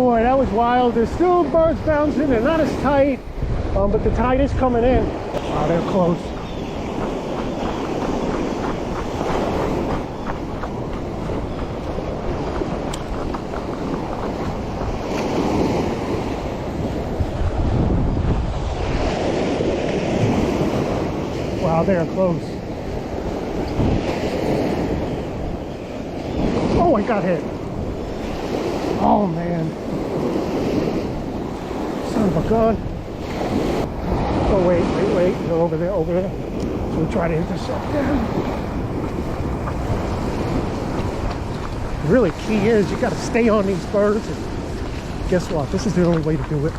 boy, that was wild. There's still birds bouncing. They're not as tight, but the tide is coming in. Wow, they're close. Wow, they're close. Oh, I got hit. Oh, man. Son of a gun. Oh, wait. They're over there. So we'll try to intercept them. The really key is you got to stay on these birds. And guess what? This is the only way to do it.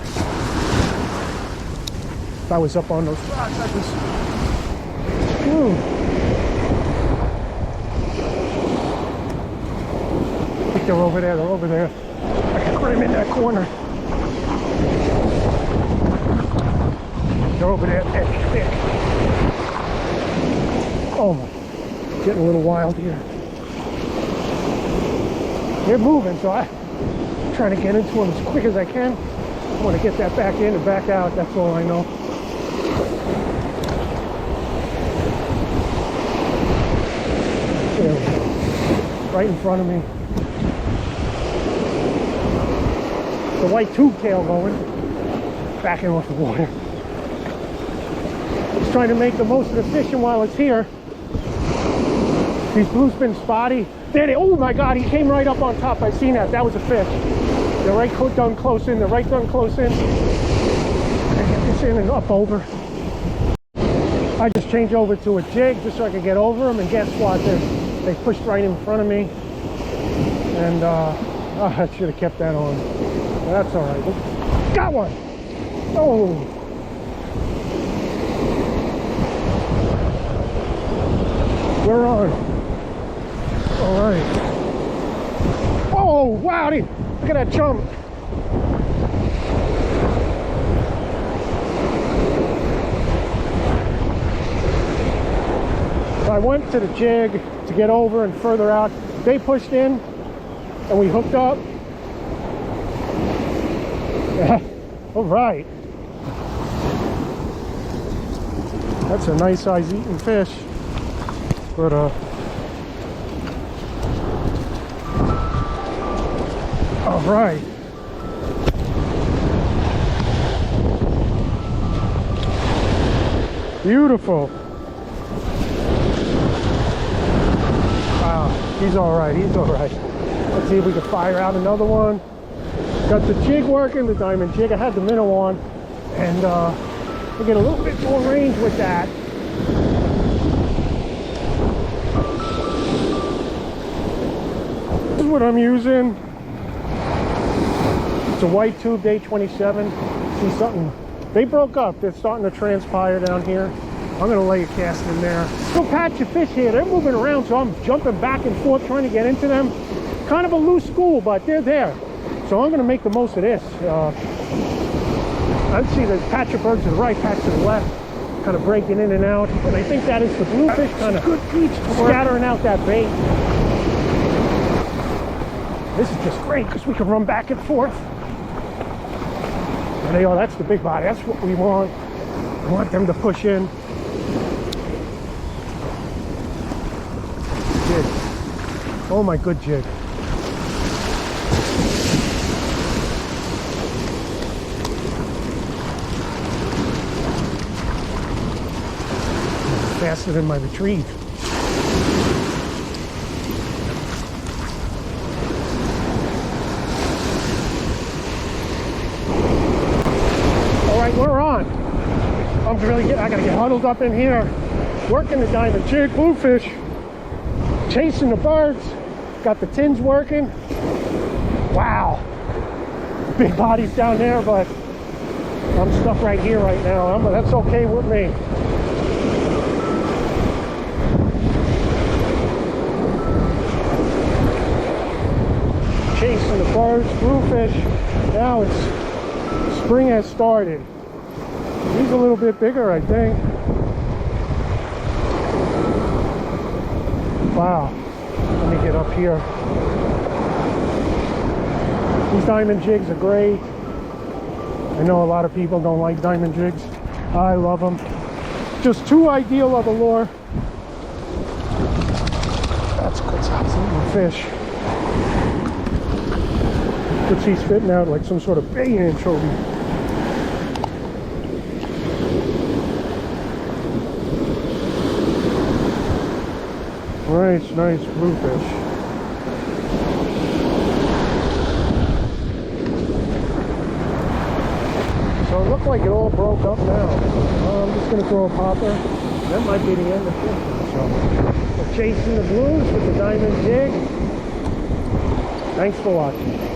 If I was up on those rocks, I just... Ooh. I think they're over there. I can put him in that corner. They're over there. Thick. Oh my, getting a little wild here. They're moving, so I'm trying to get into them as quick as I can. I want to get that back in and back out, that's all I know. There we go. Right in front of me. The white tube tail going, backing off the water. Just trying to make the most of the fishing while it's here. These bluefin spotty. There they, oh my God, he came right up on top. I seen that. That was a fish. They're right done close in. I get this in and up over. I just changed over to a jig just so I could get over them. And guess what? They pushed right in front of me. And I should have kept that on. But that's all right. Got one. Oh. We're on. All right. Oh, wow. Look at that jump. So I went to the jig to get over and further out. They pushed in and we hooked up. Yeah. All right. That's a nice size eating fish. But all right. Beautiful. Wow, he's all right. Let's see if we can fire out another one. Got the jig working, the diamond jig. I had the minnow on, and we'll get a little bit more range with that. This is what I'm using. It's a white tube, day 27. See something? They broke up. They're starting to transpire down here. I'm gonna lay a cast in there. Still patch of fish here. They're moving around, so I'm jumping back and forth trying to get into them. Kind of a loose school, but they're there. So I'm gonna make the most of this. I see the patch of birds to the right, patch to the left, kind of breaking in and out. And I think that is the bluefish kind of scattering out that bait. This is just great because we can run back and forth. There they are. That's the big body. That's what we want. We want them to push in. Jig. Oh my good jig. Faster than my retrieve. All right, we're on. I gotta get huddled up in here, working the diamond jig, bluefish, chasing the birds. Got the tins working. Wow, big bodies down there, but I'm stuck right here right now. That's okay with me. Chasing the birds, bluefish. Now it's spring has started. He's a little bit bigger, I think. Wow. Let me get up here. These diamond jigs are great. I know a lot of people don't like diamond jigs. I love them. Just too ideal of a lure. That's good. Stop eating fish. Good, she's spitting out like some sort of bay anchovy. Nice bluefish. So it looked like it all broke up now. I'm just going to throw a popper. That might be the end of it. So we're chasing the blues with the diamond jig. Thanks for watching.